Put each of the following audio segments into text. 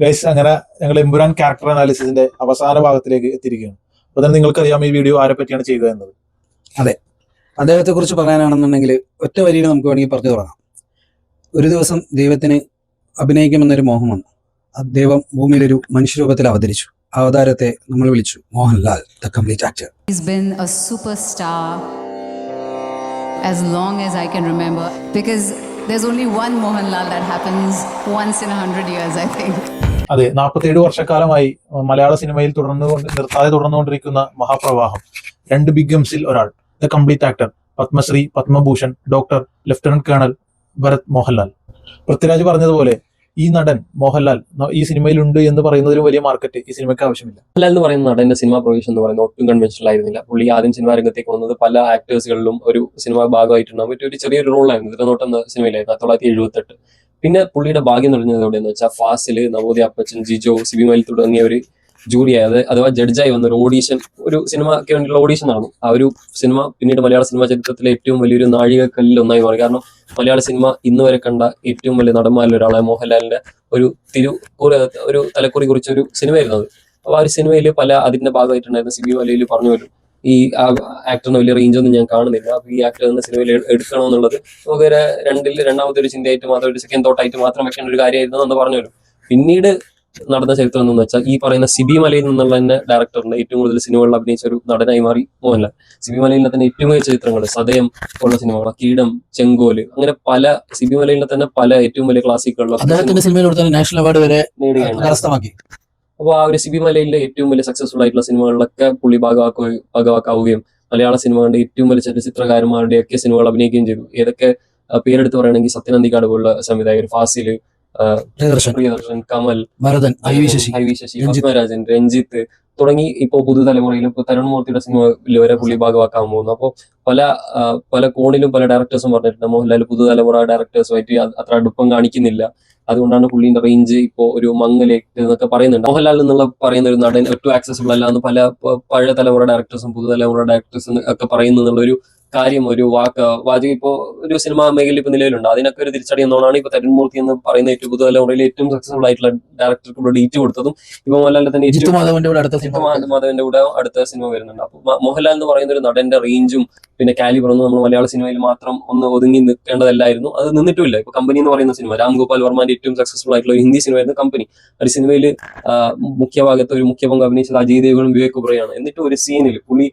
Guys, അങ്ങനെ ഞങ്ങൾ Empuraan character അനാലിസിസിന്റെ അവസാന ഭാഗത്തിലേക്ക് എത്തിയിരിക്കുകയാണ്. അപ്പൊ തന്നെ നിങ്ങൾക്കറിയാം ഈ വീഡിയോ ആരെ പറ്റിയാണ് ചെയ്യുക എന്നത്. അതെ, അദ്ദേഹത്തെ കുറിച്ച് പറയാനാണെന്നുണ്ടെങ്കിൽ ഒറ്റ വരിയിൽ നമുക്ക് വേണമെങ്കിൽ പറഞ്ഞു തുടങ്ങാം. ഒരു ദിവസം ദൈവത്തിന് അഭിനയിക്കുമെന്നൊരു മോഹം വന്നു. ദൈവം ഭൂമിയിലൊരു മനുഷ്യരൂപത്തിൽ അവതരിച്ചു. അവതാരത്തെ നമ്മൾ വിളിച്ചു Mohanlal, the complete actor. He's been a superstar as long as I can remember, because there's only one Mohanlal that happens once in 100 years, I think. അതെ, 47 വർഷക്കാലമായി മലയാള സിനിമയിൽ നിർത്താതെ തുടർന്നുകൊണ്ടിരിക്കുന്ന മഹാപ്രവാഹം. 2 ബിഗ് ഗംസിൽ ഒരാൾ, the complete actor, Padma Shri, Padma Bhushan, doctor, lieutenant colonel Bharat Mohanlal. Prithviraj പറഞ്ഞതുപോലെ ഈ നടൻ മോഹൻലാൽ ഈ സിനിമയിലുണ്ട് എന്ന് പറയുന്നതിലും വലിയ മാർക്കറ്റ് ഈ സിനിമയ്ക്ക് ആവശ്യമില്ല. മോഹൻലാൽ എന്ന് പറയുന്ന നടന്റെ സിനിമ പ്രൊവിഷൻ എന്ന് പറയുന്നത് ഒട്ടും കൺവെൻഷണൽ ആയിരുന്നില്ല. പുള്ളി ആദ്യം സിനിമാ രംഗത്തേക്ക് വന്നത് പല ആക്ടേഴ്സുകളിലും ഒരു സിനിമ ഭാഗമായിട്ടുണ്ടാകും ഒരു ചെറിയൊരു റോളായിരുന്നു. ഇതിനോട്ടം എന്ന സിനിമയിലായിരുന്നു 1978. പിന്നെ പുള്ളിയുടെ ഭാഗ്യം തുടങ്ങിയത് എവിടെയെന്ന് വെച്ചാൽ ഫാസില്, നവോദയ അപ്പച്ചൻ, ജിജോ, സിബി മലയിൽ തുടങ്ങിയ ഒരു ജൂറിയായത് അഥവാ ജഡ്ജായി വന്ന ഒരു ഓഡീഷൻ, ഒരു സിനിമയ്ക്ക് വേണ്ടിയുള്ള ഓഡീഷൻ ആണ്. ആ ഒരു സിനിമ പിന്നീട് മലയാള സിനിമാ ചരിത്രത്തിലെ ഏറ്റവും വലിയൊരു നാഴികക്കല്ലിൽ ഒന്നായി മാറി. കാരണം മലയാള സിനിമ ഇന്ന് വരെ കണ്ട ഏറ്റവും വലിയ നടന്മാരിൽ ഒരാളായ മോഹൻലാലിന്റെ ഒരു തലക്കുറി കുറിച്ച ഒരു സിനിമയായിരുന്നു അത്. അപ്പൊ ആ ഒരു സിനിമയിൽ അതിന്റെ ഭാഗമായിട്ടുണ്ടായിരുന്ന സിബി മലയിൽ പറഞ്ഞു വരും, ഈ ആക്ടറിന് വലിയ റേഞ്ചൊന്നും ഞാൻ കാണുന്നില്ല, അപ്പൊ ഈ ആക്ടർ എന്ന സിനിമയിൽ എടുക്കണമെന്നുള്ളത് നമുക്ക് രണ്ടാമത്തെ ഒരു ചിന്തയായിട്ട് മാത്രം, ഒരു സെക്കൻഡ് തോട്ടായിട്ട് മാത്രം വെക്കേണ്ട ഒരു കാര്യമായിരുന്നു എന്ന് പറഞ്ഞു വരും. പിന്നീട് നടന്ന ചരിത്രം എന്ന് വെച്ചാൽ ഈ പറയുന്ന സിബി മലയിൽ നിന്നുള്ള തന്നെ ഡയറക്ടറിന്റെ ഏറ്റവും കൂടുതൽ സിനിമകളിൽ അഭിനയിച്ച ഒരു നടനായി മാറി മോഹൻലാൽ. സിബി മലയിലെ തന്നെ ഏറ്റവും വലിയ ചിത്രങ്ങൾ, സദയം ഉള്ള സിനിമകൾ, കീടം, ചെങ്കോല്, അങ്ങനെ പല സിബി മലയിലെ തന്നെ പല ഏറ്റവും വലിയ ക്ലാസിക്കുകളിലും അദ്ദേഹത്തിന്റെ സിനിമയിലൂടെ നാഷണൽ അവാർഡ് വരെ കരസ്ഥമാക്കി. അപ്പോൾ ആ ഒരു സിബി മലയിലെ ഏറ്റവും വലിയ സക്സസ്ഫുൾ ആയിട്ടുള്ള സിനിമകളിലൊക്കെ പുള്ളി ഭാഗമാക്കുകയും മലയാള സിനിമകളുടെ ഏറ്റവും വലിയ ചലച്ചിത്രകാരന്മാരുടെ ഒക്കെ സിനിമകൾ അഭിനയിക്കുകയും ചെയ്തു. ഏതൊക്കെ പേരെടുത്ത് പറയുകയാണെങ്കിൽ സത്യനന്ദിക്കാട് പോലുള്ള സംവിധായകർ, ഫാസില്, പ്രിയദർശൻ, കമൽ, ഭരതൻ, ഐ വി ശശി, പത്മരാജൻ, രഞ്ജിത്ത് തുടങ്ങി ഇപ്പോൾ പുതുതലമുറയിലും ഇപ്പോൾ തരുൺമൂർത്തിയുടെ സിനിമയിൽ വരെ പുള്ളി ഭാഗമാക്കാൻ പോകുന്നു. അപ്പോൾ പല കോണിലും പല ഡയറക്ടേഴ്സും പറഞ്ഞിട്ടുണ്ട് മോഹൻലാൽ പുതുതലമുറ ഡയറക്ടേഴ്സുമായിട്ട് അത്ര അടുപ്പം കാണിക്കുന്നില്ല, അതുകൊണ്ടാണ് പുള്ളിന്റെ റേഞ്ച് ഇപ്പോൾ ഒരു മങ്ങലേക്ക് എന്നൊക്കെ പറയുന്നുണ്ട്. മോഹൻലാൽ എന്നുള്ള പറയുന്ന ഒരു നടൻ ഏറ്റവും ആക്സസിബിൾ അല്ല എന്ന് പല പഴയ തലമുറ ഡയറക്ടേഴ്സും പുതുതലമുറ ഡയറക്ടേഴ്സും ഒക്കെ പറയുന്നു എന്നുള്ളൊരു കാര്യം, ഒരു വാചകം ഇപ്പോ ഒരു സിനിമാ മേഖലയിൽ ഇപ്പൊ നിലവിലുണ്ട്. അതിനൊക്കെ ഒരു തിരിച്ചടി എന്നോണാണ് ഇപ്പൊ തരുൺമൂർത്തി എന്ന് പറയുന്ന ഏറ്റവും പുതുതലമുറയിൽ ഏറ്റവും സക്സസ്ഫുൾ ആയിട്ടുള്ള ഡയറക്ടർക്ക് ഇവിടെ ഡേറ്റ് കൊടുത്തതും ഇപ്പൊ മോഹൻലാലിന്റെ തന്നെ മാധവന്റെ കൂടെ അടുത്ത സിനിമ വരുന്നുണ്ട്. അപ്പൊ മോഹൻലാൽ എന്ന് പറയുന്ന ഒരു നടന്റെ റേഞ്ചും പിന്നെ കാലിബറൊന്നും നമ്മൾ മലയാള സിനിമയിൽ മാത്രം ഒന്ന് ഒതുങ്ങി നിൽക്കേണ്ടതല്ലായിരുന്നു. അത് നിന്നിട്ടില്ല. ഇപ്പൊ കമ്പനി എന്ന് പറയുന്ന സിനിമ രാം ഗോപാൽ വർമ്മന്റെ ഏറ്റവും സക്സസ്ഫുൾ ആയിട്ടുള്ള ഒരു ഹിന്ദി സിനിമയായിരുന്നു കമ്പനി. ഒരു സിനിമയിൽ മുഖ്യഭാഗത്ത് ഒരു മുഖ്യ പങ്ക് അഭിനയിച്ചത് അജയ് ദേവ്ഗണും വിവേക് ഒബ്റോയാണ്. എന്നിട്ട് ഒരു സീനിൽ പുള്ളി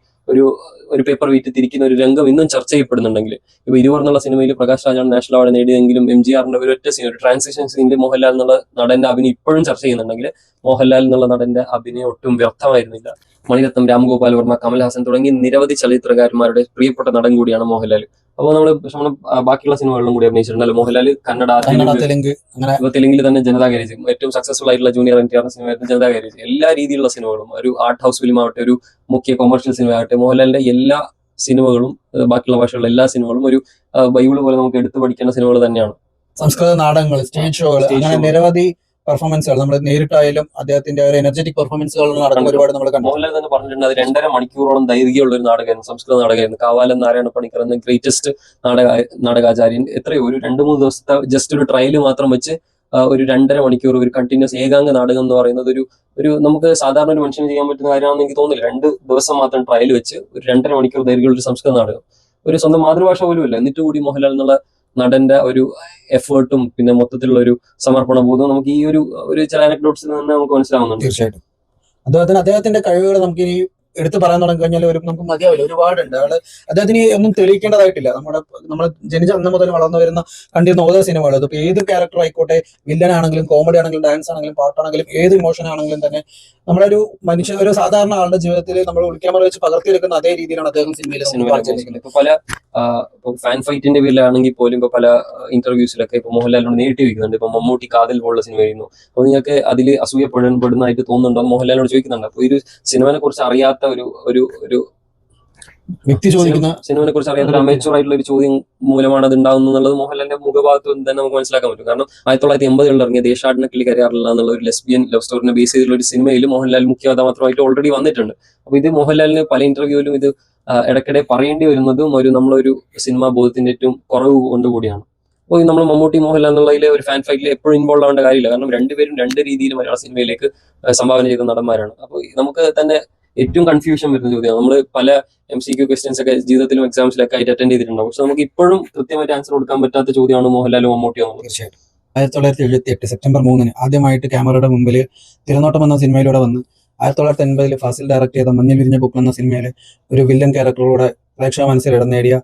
ഒരു പേപ്പർ വെയിറ്റ് തിരിക്കുന്ന ഒരു രംഗം ഇന്നും ചർച്ച ചെയ്യപ്പെടുന്നുണ്ടെങ്കിൽ, ഇപ്പൊ ഇരുവർ എന്നുള്ള സിനിമയിൽ പ്രകാശ് രാജാണ് നാഷണൽ അവാർഡ് നേടിയെങ്കിലും MGRന്റെ ഒരു ഒറ്റ സീൻ, ഒരു ട്രാൻസിഷൻ സീനിൽ മോഹൻലാൽ എന്നുള്ള നടന്റെ അഭിനയം ഇപ്പോഴും ചർച്ച ചെയ്യുന്നുണ്ടെങ്കിൽ മോഹൻലാൽ എന്നുള്ള നടന്റെ അഭിനയം ഒട്ടും വ്യർത്ഥമായിരുന്നില്ല. മണിരത്നം, രാംഗോപാൽ വർമ്മ, കമൽഹാസൻ തുടങ്ങി നിരവധി ചലച്ചിത്രകാരന്മാരുടെ പ്രിയപ്പെട്ട നടൻ കൂടിയാണ് മോഹൻലാൽ. അപ്പോൾ നമ്മൾ ബാക്കിയുള്ള സിനിമകളിലും കൂടി അഭിനയിച്ചിട്ടുണ്ടല്ലോ മോഹൻലാൽ. കന്നഡ, തെലുങ്കിൽ തന്നെ ജനതാ ഗാരേജ് ഏറ്റവും സക്സസ്ഫുൾ ആയിട്ടുള്ള ജൂനിയർ NTR സിനിമയായിരുന്നു ജനതാ ഗാരേജ്. എല്ലാ രീതിയിലുള്ള സിനിമകളും, ഒരു ആർട്ട് ഹൗസ് ഫിലിം ആവട്ടെ, ഒരു മുഖ്യ കൊമേഴ്ഷ്യൽ സിനിമ ആവട്ടെ, മോഹൻലാലിന്റെ എല്ലാ സിനിമകളും ബാക്കിയുള്ള ഭാഷകളിലെ എല്ലാ സിനിമകളും ഒരു ബൈബിൾ പോലെ നമുക്ക് എടുത്തു പഠിക്കേണ്ട സിനിമകൾ തന്നെയാണ്. സംസ്കൃത നാടകങ്ങൾ, സ്റ്റേജ് ഷോകൾ, അങ്ങനെ നിരവധി പെർഫോമൻസുകൾ നമ്മൾ നേരിട്ടായാലും അദ്ദേഹത്തിന്റെ ഒരു എനർജറ്റിക് പെർഫോമൻസുകൾ നടക്കുന്ന ഒരുപാട് നമ്മൾ കണ്ടു. മോഹൻലാൽ തന്നെ പറഞ്ഞിട്ടുണ്ട് അത് 2.5 മണിക്കൂറോളം ദൈർഘ്യമുള്ള ഒരു നാടകമായിരുന്നു, സംസ്കൃത നാടകമായിരുന്നു. കാവാലം നാരായണ പണിക്കർ എന്ന ഗ്രേറ്റസ്റ്റ് നാടകാചാര്യൻ എത്രയോ ഒരു 2-3 ദിവസത്തെ ജസ്റ്റ് ഒരു ട്രയൽ മാത്രം വെച്ച് ഒരു 2.5 മണിക്കൂർ ഒരു കണ്ടിന്യൂസ് ഏകാംഗ നാടകം എന്ന് പറയുന്നത് ഒരു നമുക്ക് സാധാരണ ഒരു മനുഷ്യന് ചെയ്യാൻ പറ്റുന്ന കാര്യമാണെന്ന് എനിക്ക് തോന്നുന്നില്ല. 2 ദിവസം മാത്രം ട്രയൽ വെച്ച് ഒരു 2.5 മണിക്കൂർ ദൈർഘ്യമുള്ള ഒരു സംസ്കൃത നാടകം, ഒരു സ്വന്തം മാതൃഭാഷ പോലും ഇല്ല. എന്നിട്ട് കൂടി മോഹൻലാൽ എന്നുള്ള നടന്റെ ഒരു എഫേർട്ടും പിന്നെ മൊത്തത്തിലുള്ള ഒരു സമർപ്പണ ബോധവും നമുക്ക് ഈ ഒരു ചില അനക്ഡോട്ട്സിൽ നിന്ന് നമുക്ക് മനസ്സിലാവുന്നുണ്ട്. തീർച്ചയായിട്ടും അദ്ദേഹത്തിന്റെ കഴിവുകൾ നമുക്ക് ഇനി എടുത്തു പറയാൻ തുടങ്ങി കഴിഞ്ഞാൽ നമുക്ക് മതിയാവില്ല. ഒരുപാടുണ്ട്. അദ്ദേഹത്തിന് ഒന്നും തെളിയിക്കേണ്ടതായിട്ടില്ല. നമ്മൾ ജനിച്ച അന്ന് മുതൽ വളർന്നു വരുന്ന കണ്ടിരുന്ന ഓരോ സിനിമകൾ, അതിപ്പോ ഏത് ക്യാരക്ടർ ആയിക്കോട്ടെ, വില്ലനാണെങ്കിലും കോമഡി ആണെങ്കിലും ഡാൻസ് ആണെങ്കിലും പാട്ടാണെങ്കിലും ഏത് ഇമോഷൻ ആണെങ്കിലും തന്നെ നമ്മളൊരു ഒരു സാധാരണ ആളുടെ ജീവിതത്തിൽ നമ്മൾ ക്യാമറ വെച്ച് പകർത്തിയെടുക്കുന്ന അതേ രീതിയിലാണ് അദ്ദേഹം സിനിമയിൽ. ഇപ്പൊ പല ഫാൻ ഫൈറ്റിന്റെ പേരിലാണെങ്കിൽ പോലും ഇപ്പൊ പല ഇന്റർവ്യൂസിലൊക്കെ ഇപ്പൊ മോഹൻലാലിനോട് നേരിട്ട് വയ്ക്കുന്നുണ്ട്. ഇപ്പൊ മമ്മൂട്ടി കാതൽ പോലുള്ള സിനിമ ആയിരുന്നു. അപ്പൊ നിങ്ങൾക്ക് അതിൽ അസൂയപ്പെടുന്നതായിട്ട് തോന്നുന്നുണ്ടോ മോഹൻലാലിനോട് ചോദിക്കുന്നുണ്ട്. അപ്പൊ ഒരു സിനിമയെ കുറിച്ച് അറിയാത്ത ഒരു വ്യക്തി ചോദിക്കുന്ന സിനിമയെ കുറിച്ച് അറിയാത്ത ഒരു അമേച്വർ ആയിട്ടുള്ള ഒരു ചോദ്യം മൂലമാണ് അത് ഉണ്ടാകുന്നത് എന്നുള്ളത് മോഹൻലാലിന്റെ മുഖഭാഗത്ത് തന്നെ നമുക്ക് മനസ്സിലാക്കാൻ പറ്റും. കാരണം 1980 ഇറങ്ങിയ ദേശാടനക്കിളി കരയാറില്ല എന്നുള്ള ഒരു ലെസ്ബിയൻ ലവ് സ്റ്റോറിനെ ബേസ് ചെയ്തിട്ടുള്ള ഒരു സിനിമയിൽ മോഹൻലാൽ മുഖ്യ കഥാപാത്രമായിട്ട് ഓൾറെഡി വന്നിട്ടുണ്ട്. അപ്പൊ ഇത് മോഹൻലാലിന് പല ഇന്റർവ്യൂവിലും ഇത് ഇടയ്ക്കിടെ പറയേണ്ടി വരുന്നതും നമ്മളൊരു സിനിമാ ബോധത്തിന്റെ ഏറ്റവും കുറവ് കൊണ്ടുകൂടിയാണ്. അപ്പോൾ നമ്മൾ മമ്മൂട്ടി മോഹൻലാൽ എന്നുള്ളതിലെ ഒരു ഫാൻ ഫൈറ്റിൽ എപ്പോഴും ഇൻവോൾവ് ആവേണ്ട കാര്യമില്ല. കാരണം രണ്ടുപേരും രണ്ട് രീതിയിൽ മലയാള സിനിമയിലേക്ക് സംഭാവന ചെയ്ത നടന്മാരാണ്. അപ്പോൾ നമുക്ക് തന്നെ ഏറ്റവും കൺഫ്യൂഷൻ വരുന്ന ചോദ്യമാണ്. നമ്മൾ പല MCQ ക്വസ്റ്റ്യൻസ് ഒക്കെ ജീവിതത്തിലും എക്സാംസിലൊക്കെ ആയിട്ട് അറ്റൻഡ് ചെയ്തിട്ടുണ്ടാവും. പക്ഷെ നമുക്ക് ഇപ്പോഴും കൃത്യമായിട്ട് ആൻസർ കൊടുക്കാൻ പറ്റാത്ത ചോദ്യമാണ് മോഹൻലാലും മമ്മൂട്ടിയോ എന്നുള്ളത്. തീർച്ചയായിട്ടും 1978 സെപ്റ്റംബർ 3 ആദ്യമായിട്ട് ക്യാമറയുടെ മുമ്പിൽ തിരനോട്ടം എന്ന സിനിമയിലൂടെ വന്ന് 1980 ഫാസിൽ ഡയറക്ട് ചെയ്ത മഞ്ഞിൽ വിരിഞ്ഞ പൂക്കൾ എന്ന സിനിമയിലെ ഒരു വില്ലൻ ക്യാരക്ടറിലൂടെ പ്രേക്ഷക മനസ്സിൽ ഇടം നേടിയ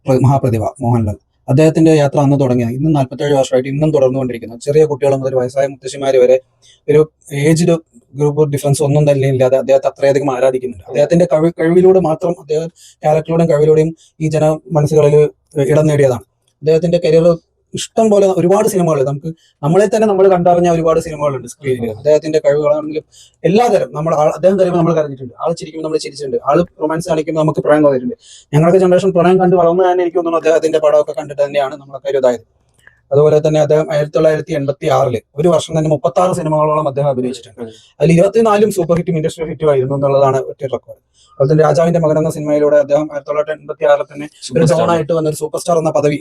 മഹാപ്രതിഭ മോഹൻലാൽ. അദ്ദേഹത്തിന്റെ യാത്ര അന്ന് തുടങ്ങിയത് ഇന്നും 47 വർഷമായിട്ട് ഇന്നും തുടർന്നുകൊണ്ടിരിക്കുന്നു. ചെറിയ കുട്ടികൾ മുതൽ വയസ്സായ മുത്തശ്ശിമാര് വരെ ഒരു ഏജ്ഡ് ഗ്രൂപ്പ് ഡിഫറൻസ് ഒന്നും തന്നെ ഇല്ലാതെ അദ്ദേഹത്തെ അത്രയധികം ആരാധിക്കുന്നുണ്ട്. അദ്ദേഹത്തിന്റെ കഴിവിലൂടെ മാത്രം അദ്ദേഹം ക്യാരക്ടറിലൂടെയും കഴിവിലൂടെയും ഈ ജന മനസ്സുകളിൽ ഇടം നേടിയതാണ്. അദ്ദേഹത്തിന്റെ കരിയർ ഇഷ്ടം പോലെ ഒരുപാട് സിനിമകൾ നമ്മളെ തന്നെ നമ്മൾ കണ്ടറിഞ്ഞ ഒരുപാട് സിനിമകളുണ്ട് സ്ക്രീനിൽ. അദ്ദേഹത്തിന്റെ കഴിവുകളാണെങ്കിലും എല്ലാതരം അദ്ദേഹം തരുമ്പോൾ നമ്മൾ കരഞ്ഞിട്ടുണ്ട്. ആൾ ചിരിക്കുമ്പോൾ നമ്മൾ ചിരിച്ചിട്ടുണ്ട്. ആൾ റൊമാൻസ് കാണിക്കുമ്പോൾ നമുക്ക് പ്രണയം തോന്നിയിട്ടുണ്ട്. ഞങ്ങളുടെ ജനറേഷൻ പ്രണയം കണ്ട് വളർന്നു തന്നെ എനിക്ക് തോന്നുന്നു അദ്ദേഹത്തിന്റെ പടമൊക്കെ കണ്ടിട്ട് തന്നെയാണ് നമ്മളൊക്കെ ഒരു ഇതായത്. അതുപോലെ തന്നെ അദ്ദേഹം 1986 ഒരു വർഷം തന്നെ 36 സിനിമകളോളം അദ്ദേഹം അഭിനയിച്ചിട്ടുണ്ട്. അതിൽ 24 സൂപ്പർ ഹിറ്റും ഇൻഡസ്ട്രിയൽ ഹിറ്റും ആയിരുന്നു എന്നുള്ളതാണ് ഒറ്റ റെക്കോർഡ്. അതുപോലെ തന്നെ രാജാവിന്റെ മകൻ എന്ന സിനിമയിലൂടെ അദ്ദേഹം 1986 തന്നെ ഒരു ജോണായിട്ട് വന്ന ഒരു സൂപ്പർ സ്റ്റാർ എന്ന പദവി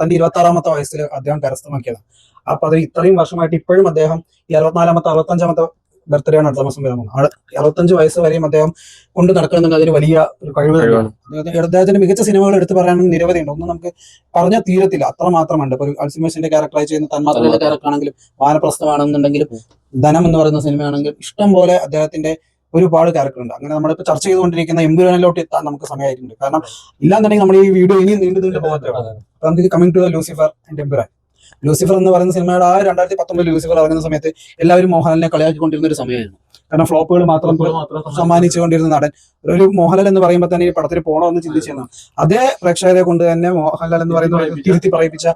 തന്റെ 26ാമത്തെ വയസ്സിൽ അദ്ദേഹം കരസ്ഥമാക്കിയതാണ്. ആ പദവി ഇത്രയും വർഷമായിട്ട് ഇപ്പോഴും അദ്ദേഹം ഈ 64ാമത്തെ 65ാമത്തെ ബർത്ത്ഡേ ആണ് അടുത്ത മാസം വരാൻ പോകുന്നത്. 65 വയസ്സ് വരെയും അദ്ദേഹം കൊണ്ട് നടക്കുന്നുണ്ട്. അതൊരു വലിയ ഒരു കഴിവ് തന്നെയാണ്. അദ്ദേഹത്തിന്റെ മികച്ച സിനിമകൾ എടുത്ത് പറയുകയാണെങ്കിൽ നിരവധിയുണ്ട്. ഒന്നും നമുക്ക് പറഞ്ഞാൽ തീരത്തില്ല, അത്ര മാത്രമുണ്ട്. ഇപ്പൊ അൽസിമേഴ്സിന്റെ ക്യാരക്ടറായി ചെയ്യുന്ന തന്മാത്രയുടെ ക്യാരക്ടർ ആണെങ്കിലും വാനപ്രസ്ഥമാണെന്നുണ്ടെങ്കിലും ധനം എന്ന് പറയുന്ന സിനിമയാണെങ്കിലും ഇഷ്ടം പോലെ അദ്ദേഹത്തിന്റെ ഒരുപാട് ക്യാരക്ടർ ഉണ്ട്. അങ്ങനെ നമ്മളിപ്പോ ചർച്ച ചെയ്തുകൊണ്ടിരിക്കുന്ന എമ്പുരാനിലോട്ട് എത്താൻ നമുക്ക് സമയമായിട്ടുണ്ട്. കാരണം ഇല്ലാന്നുണ്ടെങ്കിൽ നമ്മൾ ഈ വീഡിയോ ഇനിയും നീണ്ടു പോകത്തേ. അപ്പൊ നമുക്ക് coming to Lucifer and Empuraan. Lucifer എന്ന് പറയുന്ന സിനിമയുടെ 2019 ലൂസിഫർ ഇറങ്ങുന്ന സമയത്ത് എല്ലാവരും മോഹൻലാലിനെ കളിയാക്കിക്കൊണ്ടിരുന്ന ഒരു സമയമായിരുന്നു. കാരണം ഫ്ലോപ്പുകൾ മാത്രം സമ്മാനിച്ചുകൊണ്ടിരുന്ന നടൻ. ഒരു മോഹൻലാൽ എന്ന് പറയുമ്പോൾ തന്നെ ഈ പടത്തിൽ പോകണമെന്ന് ചിന്തിച്ചിരുന്നു. അതേ പ്രേക്ഷകരെ കൊണ്ട് തന്നെ മോഹൻലാൽ എന്ന് പറയുന്ന തിരുത്തി പറയിപ്പിച്ച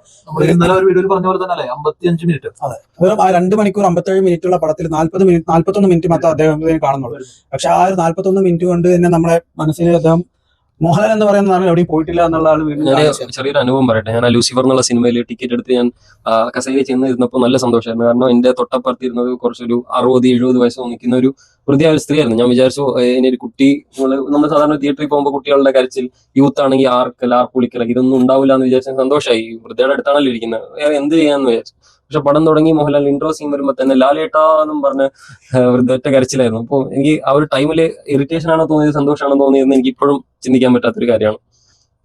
പറഞ്ഞ പോലെ തന്നെ 55 മിനിറ്റ്. അതെ, വെറും ആ 2 മണിക്കൂർ 57 മിനിറ്റുള്ള പടത്തിൽ 41 മിനിറ്റ് മാത്രം അദ്ദേഹം കാണുന്നുള്ളൂ. പക്ഷെ ആ ഒരു 41 മിനിറ്റ് കൊണ്ട് തന്നെ നമ്മുടെ മനസ്സിൽ അദ്ദേഹം മോഹൻലാൽ എന്ന് പറയുന്ന നടൻ എവിടെയും പോയിട്ടില്ല എന്നുള്ളതാണ്. ചെറിയൊരു അനുഭവം പറയട്ടെ. ഞാൻ ആ ലൂസിഫർ എന്നുള്ള സിനിമയിൽ ടിക്കറ്റ് എടുത്ത് ഞാൻ കസേരയിൽ ചെന്നിരുന്നപ്പോൾ നല്ല സന്തോഷമായിരുന്നു. കാരണം എന്റെ തൊട്ടപ്പുറത്തിരുന്നത് കുറച്ചൊരു 60-70 വയസ്സ് നിൽക്കുന്ന ഒരു വൃദ്ധയായ ഒരു സ്ത്രീയായിരുന്നു. ഞാൻ വിചാരിച്ചു ഇനി ഒരു കുട്ടി, നമ്മൾ സാധാരണ തിയേറ്ററിൽ പോകുമ്പോൾ കുട്ടികളുടെ കരച്ചിൽ, യൂത്ത് ആണെങ്കിൽ ആർപ്പുളിക്കലൊക്കെ ഇതൊന്നും ഉണ്ടാവില്ല എന്ന് വിചാരിച്ച സന്തോഷമായി. വൃദ്ധയുടെ അടുത്താണല്ലോ ഇരിക്കുന്നത്, എന്ത് ചെയ്യാന്ന് വിചാരിച്ചു. പക്ഷെ പടം തുടങ്ങി മോഹൻലാൽ ഇൻട്രോ സീൻ വരുമ്പോൾ തന്നെ ലാലേട്ടാന്നും പറഞ്ഞ് വൃദ്ധ കരച്ചിലായിരുന്നു. അപ്പോൾ എനിക്ക് ആ ഒരു ടൈമില് ഇറിറ്റേഷൻ ആണോ തോന്നിയത്, സന്തോഷമാണോ തോന്നിയതെന്ന് എനിക്ക് ഇപ്പോഴും ചിന്തിക്കാൻ പറ്റാത്തൊരു കാര്യമാണ്.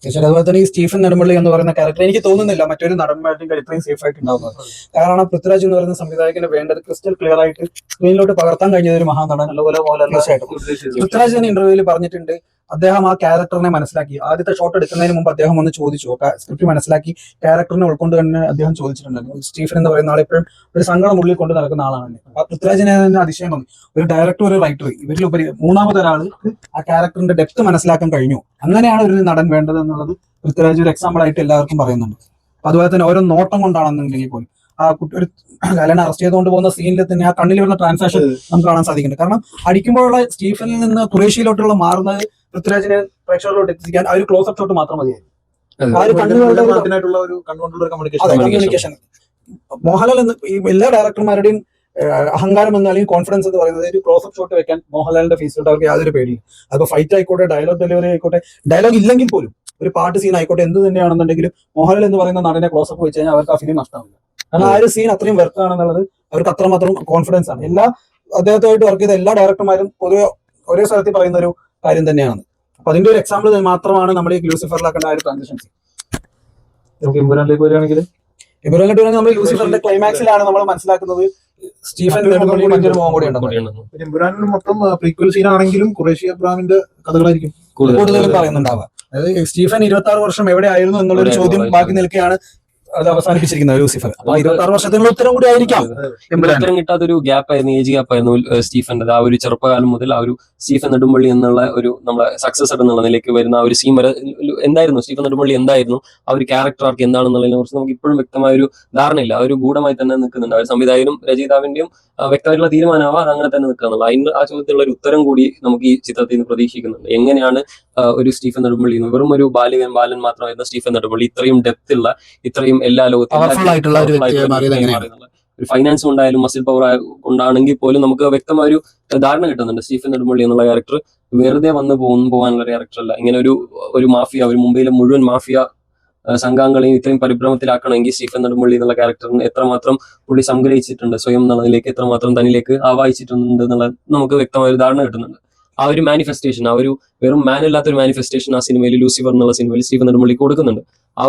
അതുപോലെ തന്നെ ഈ സ്റ്റീഫൻ നെടുമ്പള്ളി എന്ന് പറയുന്ന ക്യാരക്ടർ എനിക്ക് തോന്നുന്നില്ല മറ്റൊരു നടന്മാരുടെയും ഇത്രയും സേഫ് ആയിട്ട് ഉണ്ടാവുന്നത്. കാരണം പൃഥ്വിരാജ് എന്ന് പറയുന്ന സംവിധായകന് വേണ്ടത് ക്രിസ്റ്റൽ ക്ലിയർ ആയിട്ട് സ്ക്രീനിലോട്ട് പകർത്താൻ കഴിഞ്ഞ ഒരു മഹാനടൻ. തീർച്ചയായിട്ടും പൃഥ്വിരാജ് തന്നെ ഇന്റർവ്യൂവിൽ പറഞ്ഞിട്ടുണ്ട്, അദ്ദേഹം ആ ക്യാരക്ടറിനെ മനസ്സിലാക്കി. ആദ്യത്തെ ഷോട്ട് എടുക്കുന്നതിന് മുമ്പ് അദ്ദേഹം ഒന്ന് ചോദിച്ചു, സ്ക്രിപ്റ്റ് മനസ്സിലാക്കി ക്യാരക്ടറിനെ ഉൾക്കൊണ്ട് തന്നെ അദ്ദേഹം ചോദിച്ചിട്ടുണ്ടായിരുന്നു. സ്റ്റീഫൻ എന്ന് പറയുന്ന ആളെപ്പോഴും ഒരു സങ്കടം ഉള്ളിൽ കൊണ്ട് നടക്കുന്ന ആളാണ്. ആ പൃഥ്വിരാജിനെ തന്നെ അതിശയം തോന്നി. ഒരു ഡയറക്ടർ, ഒരു റൈറ്റർ, ഇവരിലുപരി മൂന്നാമതൊരാൾക്ക് ആ ക്യാരക്ടറിന്റെ ഡെപ്ത് മനസ്സിലാക്കാൻ കഴിഞ്ഞു. അങ്ങനെയാണ് ഒരു നടൻ വേണ്ടത് എന്നുള്ളത് പൃഥ്വിരാജ് ഒരു എക്സാമ്പിൾ ആയിട്ട് എല്ലാവർക്കും പറയുന്നുണ്ട്. അതുപോലെ തന്നെ ഓരോ നോട്ടം കൊണ്ടാണെന്നുണ്ടെങ്കിൽ പോലും ആ കുട്ടി ഒരു കല്യാണം അറസ്റ്റ് ചെയ്തുകൊണ്ട് പോകുന്ന സീനിൽ തന്നെ ആ കണ്ണിൽ വരുന്ന ട്രാൻസാക്ഷൻ നമുക്ക് കാണാൻ സാധിക്കുന്നുണ്ട്. കാരണം അടിക്കുമ്പോഴുള്ള സ്റ്റീഫനിൽ നിന്ന് ഖുറേഷിയിലോട്ടുള്ള മാറുന്നത് പൃഥ്വിരാജിനെ പ്രേക്ഷകരിലോട്ട് എത്തിക്കാൻ ആ ഒരു ക്ലോസപ്പ് ഷോട്ട് മാത്രം മതിയായിരുന്നു. ആ ഒരു കമ്മ്യൂണിക്കേഷൻ മോഹൻലാൽ എന്ന് എല്ലാ ഡയറക്ടർമാരുടെയും അഹങ്കാരം എന്ന് അല്ലെങ്കിൽ കോൺഫിഡൻസ് എന്ന് പറയുന്നത് ഒരു ക്ലോസപ്പ് ഷോട്ട് വെക്കാൻ മോഹൻലാലിന്റെ ഫേസിലോട്ട് അവർക്ക് യാതൊരു പേടിയില്ല. അതിപ്പോ ഫൈറ്റ് ആയിക്കോട്ടെ, ഡയലോഗ് ഡെലിവറി ആയിക്കോട്ടെ, ഡയലോഗ് ഇല്ലെങ്കിൽ പോലും ഒരു പാട്ട് സീൻ ആയിക്കോട്ടെ, എന്ത് തന്നെയാണെന്നുണ്ടെങ്കിലും മോഹൻലാൽ എന്ന് പറയുന്ന നടനെ ക്ലോസപ്പ് വെച്ച് കഴിഞ്ഞാൽ അവർക്ക് ആ ഫിലിം നഷ്ടമില്ല. കാരണം ആ ഒരു സീൻ അത്രയും വർക്ക് ആണെന്നുള്ളത് അവർക്ക് അത്രമാത്രം കോൺഫിഡൻസ് ആണ്. അദ്ദേഹത്തുമായിട്ട് വർക്ക് ചെയ്ത എല്ലാ ഡയറക്ടർമാരും പൊതുവെ ഒരേ സ്ഥലത്തിൽ പറയുന്ന ഒരു കാര്യം തന്നെയാണ്. അപ്പൊ അതിന്റെ ഒരു എക്സാമ്പിൾ മാത്രമാണ് നമ്മൾ ഈ ലൂസിഫറിലാക്കേണ്ട ആ ഒരു ട്രാൻസിഷൻ സീൻ. എമ്പുരാനിലേക്ക് വരികയാണെങ്കിൽ നമ്മൾ ലൂസിഫറിന്റെ ക്ലൈമാക്സിലാണ് നമ്മൾ മനസ്സിലാക്കുന്നത് സ്റ്റീഫൻ മോഹൻ കൂടി ഉണ്ടെന്ന്. എമ്പുരാനിൽ മൊത്തം പ്രീക്വൽ സീൻ ആണെങ്കിലും ഖുറേഷി അബ്രഹാമിന്റെ കഥകളായിരിക്കും കൂടുതലും പറയുന്നുണ്ടാവുക. അതായത് സ്റ്റീഫൻ 26 വർഷം എവിടെ ആയിരുന്നു എന്നുള്ളൊരു ചോദ്യം ബാക്കി നിൽക്കുകയാണ് അത് അവസാനിപ്പിച്ചിരിക്കുന്നത് ലൂസിഫർ. അപ്പൊ 26 വർഷത്തിനുള്ള ഉത്തരം കൂടി ആയിരിക്കാം. ഉത്തരം കിട്ടാത്തൊരു ഗ്യാപ്പായിരുന്നു, ഏജ് ഗ്യാപ്പായിരുന്നു സ്റ്റീഫന്റെ. ആ ഒരു ചെറുപ്പകാലം മുതൽ ആ ഒരു സ്റ്റീഫൻ നെടുമ്പള്ളി എന്നുള്ള ഒരു നമ്മളെ സക്സസർ എന്നുള്ള നിലയ്ക്ക് വരുന്ന ആ ഒരു സീൻ വരെ എന്തായിരുന്നു, സ്റ്റീഫൻ നെടുമ്പള്ളി എന്തായിരുന്നു, ആ ഒരു ക്യാരക്ടർ ആർക്ക് എന്താണെന്നുള്ളതിനെ കുറിച്ച് നമുക്ക് ഇപ്പോഴും വ്യക്തമായ ഒരു ധാരണയില്ല. ആ ഒരു ഗൂഢമായി തന്നെ നിൽക്കുന്നുണ്ട്. ആ ഒരു സംവിധായകനും രചയിതാവിന്റെയും വ്യക്തമായിട്ടുള്ള തീരുമാനമാവാം അത് അങ്ങനെ തന്നെ നിൽക്കുക എന്നുള്ളത്. അതിന് ആ ചോദ്യത്തിലുള്ള ഒരു ഉത്തരം കൂടി നമുക്ക് ഈ ചിത്രത്തിൽ നിന്ന് പ്രതീക്ഷിക്കുന്നുണ്ട്. എങ്ങനെയാണ് ഒരു സ്റ്റീഫൻ നെടുമ്പള്ളി വെറും ഒരു ബാലൻ മാത്രമായിരുന്ന സ്റ്റീഫൻ നെടുമ്പള്ളി ഇത്രയും ഡെപ്ത് ഉള്ള, ഇത്രയും എല്ലാ ലോകത്തും ഒരു ഫൈനാൻസ് കൊണ്ടായാലും മസിൽ പവർ കൊണ്ടാണെങ്കിൽ പോലും നമുക്ക് വ്യക്തമായ ഒരു ധാരണ കിട്ടുന്നുണ്ട്. സ്റ്റീഫൻ നെടുമ്പള്ളി എന്നുള്ള ക്യാരക്ടർ വെറുതെ വന്ന് പോകാനുള്ള ക്യാരക്ടർ അല്ല. ഇങ്ങനെ ഒരു മാഫിയ, ഒരു മുംബൈയിലെ മുഴുവൻ മാഫിയ സംഘാംഗങ്ങളെയും ഇത്രയും പരിഭ്രമത്തിലാക്കണമെങ്കിൽ സ്റ്റീഫൻ നെടുമ്പള്ളി എന്നുള്ള ക്യാരക്ടറിന് എത്രമാത്രം പുള്ളി സംഗ്രഹിച്ചിട്ടുണ്ട്, സ്വയം എന്നുള്ളതിലേക്ക് എത്രമാത്രം തന്നിലേക്ക് ആവാഹിച്ചിട്ടുണ്ട് എന്നുള്ളത് നമുക്ക് വ്യക്തമായ ഒരു ധാരണ കിട്ടുന്നുണ്ട്. ആ ഒരു മാനിഫെസ്റ്റേഷൻ, ആ ഒരു വെറും മാൻ അല്ലാത്ത ഒരു മാനിഫെസ്റ്റേഷൻ ആ സിനിമയിൽ, ലൂസിഫർ എന്നുള്ള സിനിമയിൽ സ്റ്റീഫൻ നെടുമ്പള്ളി കൊടുക്കുന്നുണ്ട്. ആ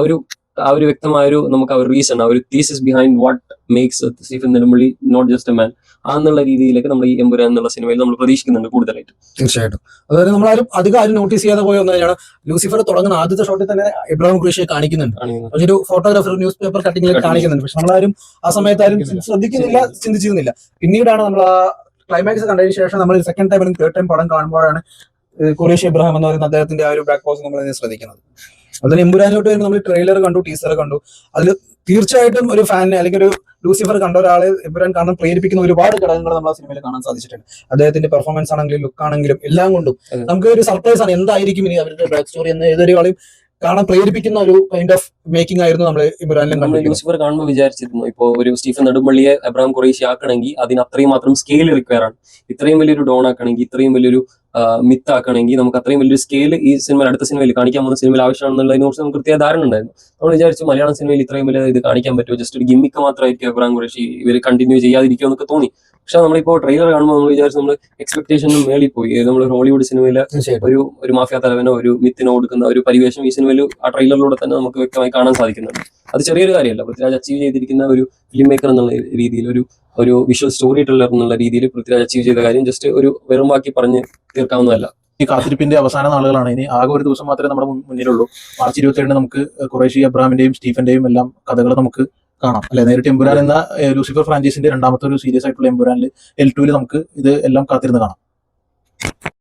ഒരു വ്യക്തമായ ഒരു നമുക്ക് ആ ഒരു റീസൺ, ആ ഒരു thesis behind what makes Stephen Nedumpally not just a man എന്നുള്ള രീതിയിലേക്ക് നമ്മൾ ഈ എമ്പുരാൻ എന്നുള്ള സിനിമയിൽ നമ്മൾ പ്രതീക്ഷിക്കുന്നുണ്ട് കൂടുതലായിട്ട്. തീർച്ചയായിട്ടും. അതുപോലെ നമ്മളാരും അധികം ആരും നോട്ടീസ് ചെയ്യാതെ പോയ ഒന്ന് തന്നെയാണ് ലൂസിഫർ തുടങ്ങുന്ന ആദ്യത്തെ ഷോട്ടിൽ തന്നെ ഇബ്രാഹിം ഖുറേഷിയെ കാണിക്കുന്നുണ്ട്. ഒരു ഫോട്ടോഗ്രാഫർ ന്യൂസ് പേപ്പർ കട്ടിങ്ങിൽ കാണിക്കുന്നുണ്ട്. പക്ഷെ നമ്മളാരും ആ സമയത്ത് ആരും ശ്രദ്ധിക്കുന്നില്ല, ചിന്തിച്ചിരുന്നില്ല. പിന്നീടാണ് നമ്മൾ ആ ക്ലൈമാക്സ് കണ്ടതിന് ശേഷം നമ്മൾ സെക്കൻഡ് ടൈം അല്ലെങ്കിൽ തേർഡ് ടൈം പടം കാണുമ്പോഴാണ് ഖുറേഷി ഇബ്രാഹിം എന്ന് പറയുന്ന അദ്ദേഹത്തിന്റെ ആ ഒരു ബാക്ക് പോസ് നമ്മൾ ശ്രദ്ധിക്കുന്നത്. അതുപോലെ എമ്പുരാനിലോട്ട് വരുമ്പോൾ നമ്മൾ ട്രെയിലർ കണ്ടു, ടീസർ കണ്ടു. അതിൽ തീർച്ചയായിട്ടും ഒരു ഫാനിനെ അല്ലെങ്കിൽ ഒരു ലൂസിഫർ കണ്ട ഒരാളെ എമ്പുരാൻ കാണാൻ പ്രേരിപ്പിക്കുന്ന ഒരുപാട് ഘടകങ്ങൾ നമ്മൾ ആ സിനിമയിൽ കാണാൻ സാധിച്ചിട്ടുണ്ട്. അദ്ദേഹത്തിന്റെ പെർഫോമൻസ് ആണെങ്കിലും ലുക്ക് ആണെങ്കിലും എല്ലാം കൊണ്ടും നമുക്ക് ഒരു സർപ്രൈസ് ആണ് എന്തായിരിക്കും ഇനി അവരുടെ ബാക്ക് സ്റ്റോറി എന്ന് ഏതൊരു കളയും കാണാൻ പ്രേരിപ്പിക്കുന്ന ഒരു കൈൻഡ് ഓഫ് മേക്കിംഗ് ആയിരുന്നു നമ്മൾ ഇബ്രാഹിം. നമ്മൾ ലൂസിഫർ കാണുമ്പോൾ വിചാരിച്ചിരുന്നു ഇപ്പൊ ഒരു സ്റ്റീഫൻ നെടുമ്പള്ളിയെ എബ്രാഹിം ഖുറേഷി ആക്കണമെങ്കിൽ അതിന് അത്രയും മാത്രം സ്കെയിൽ റിക്വയർ ആണ്. ഇത്രയും വലിയൊരു ഡോൺ ആക്കണമെങ്കിൽ, ഇത്രയും വലിയൊരു മിത്ത് ആക്കണമെങ്കിൽ നമുക്ക് അത്രയും വലിയൊരു സ്കെയിൽ ഈ സിനിമയിൽ, അടുത്ത സിനിമയിൽ കാണിക്കാൻ പോകുന്ന സിനിമയിൽ ആവശ്യമാണെന്നുള്ളതിനെ കുറിച്ച് നമുക്ക് കൃത്യമായ ധാരണ ഉണ്ടായിരുന്നു. നമ്മൾ വിചാരിച്ചു മലയാളം സിനിമയിൽ ഇത്രയും വലിയ ഇത് കാണിക്കാൻ പറ്റുമോ, ജസ്റ്റ് ഒരു ഗിമ്മിക്ക് മാത്രമായിരിക്കും എബ്രാഹിം ഖുറേഷി ഇവർ കണ്ടിന്യൂ ചെയ്യാതിരിക്കുമോ എന്നൊക്കെ തോന്നി. പക്ഷെ നമ്മളിപ്പോ ട്രെയിലർ കാണുമ്പോൾ നമ്മൾ വിചാരിച്ചു നമ്മൾ എക്സ്പെക്ടേഷനും മേളിൽ പോയി. നമ്മൾ ഹോളിവുഡ് സിനിമയിലെ ഒരു മാഫിയ തലവനോ ഒരു മിത്തിനോ കൊടുക്കുന്ന ഒരു പരിവേഷം ഈ സിനിമയിൽ ആ ട്രെയിലറിലൂടെ തന്നെ നമുക്ക് വ്യക്തമായി കാണാൻ സാധിക്കുന്നുണ്ട്. അത് ചെറിയൊരു കാര്യമല്ല. പൃഥ്വിരാജ് അച്ചീവ് ചെയ്തിരിക്കുന്ന ഒരു ഫിലിം മേക്കർ എന്നുള്ള രീതിയിൽ, ഒരു വിഷ്വൽ സ്റ്റോറി ടെല്ലർ എന്നുള്ള രീതിയിൽ പൃഥ്വിരാജ് അച്ചീവ് ചെയ്ത കാര്യം ജസ്റ്റ് ഒരു വെറും ബാക്കി പറഞ്ഞ് തീർക്കാവുന്നതല്ല. ഈ കാത്തിരിപ്പിന്റെ അവസാന നാളുകളാണ്. ഇനി ആകെ ഒരു ദിവസം മാത്രമേ നമ്മുടെ മുന്നിലുള്ളൂ. മാർച്ച് 27 നമുക്ക് ഖുറേഷി അബ്രാമിന്റെയും സ്റ്റീഫന്റെയും എല്ലാം കഥകൾ നമുക്ക് കാണാം അല്ലെ. നേരിട്ട് എമ്പുരാൻ എന്ന ലൂസിഫർ ഫ്രാഞ്ചൈസിന്റെ രണ്ടാമത്തെ ഒരു സീരീസ് ആയിട്ടുള്ള എമ്പുരാനിൽ L2 നമുക്ക് ഇത് എല്ലാം കാത്തിരുന്ന് കാണാം.